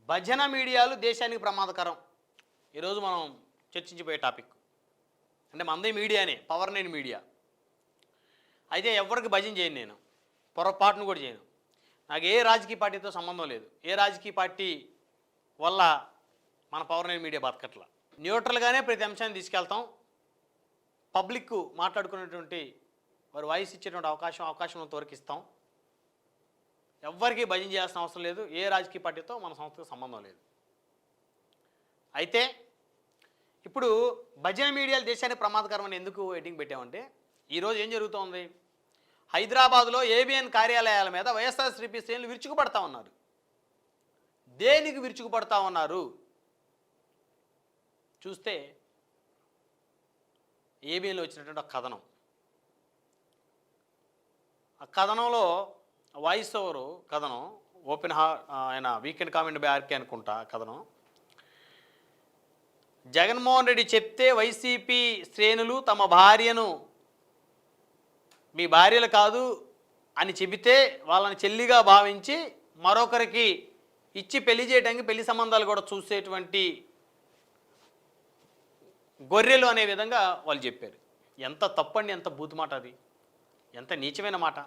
భజన మీడియాలు దేశానికి ప్రమాదకరం. ఈరోజు మనం చర్చించిపోయే టాపిక్ అంటే మనది మీడియానే, పవర్ నైన్ మీడియా. అయితే ఎవరికి భజన చేయను, నేను పొరపాటును కూడా చేయను. నాకు ఏ రాజకీయ పార్టీతో సంబంధం లేదు. ఏ రాజకీయ పార్టీ వల్ల మన పవర్ నైన్ మీడియా బతకట్ల. న్యూట్రల్గానే ప్రతి అంశాన్ని తీసుకెళ్తాం. పబ్లిక్ మాట్లాడుకునేటువంటి వారు వాయిస్ ఇచ్చేటువంటి అవకాశం వరకు ఇస్తాం. ఎవ్వరికీ భజన చేయాల్సిన అవసరం లేదు. ఏ రాజకీయ పార్టీతో మన సంస్థకు సంబంధం లేదు. అయితే ఇప్పుడు భజన మీడియాలు దేశానికి ప్రమాదకరం అని ఎందుకు ఎడింగ్ పెట్టామంటే, ఈరోజు ఏం జరుగుతోంది, హైదరాబాద్లో ఏబిఎన్ కార్యాలయాల మీద వైఎస్ఆర్సీపీ శ్రేణులు విరుచుకుపడతా ఉన్నారు. దేనికి విరుచుకుపడతా ఉన్నారు చూస్తే, ఏబిఎన్లో వచ్చినటువంటి ఒక కథనం. ఆ కథనంలో వాయిస్ ఓవరు కథనం, ఆయన వీకెండ్ కామెంట్ బై ఆర్కే అనుకుంటా కథనం. జగన్మోహన్ రెడ్డి చెప్తే వైసీపీ శ్రేణులు తమ భార్యను మీ భార్యలు కాదు అని చెబితే వాళ్ళని చెల్లిగా భావించి మరొకరికి ఇచ్చి పెళ్లి చేయడానికి పెళ్లి సంబంధాలు కూడా చూసేటువంటి గొర్రెలు అనే విధంగా వాళ్ళు చెప్పారు. ఎంత తప్పండి, ఎంత బూతు మాట అది, ఎంత నీచమైన మాట.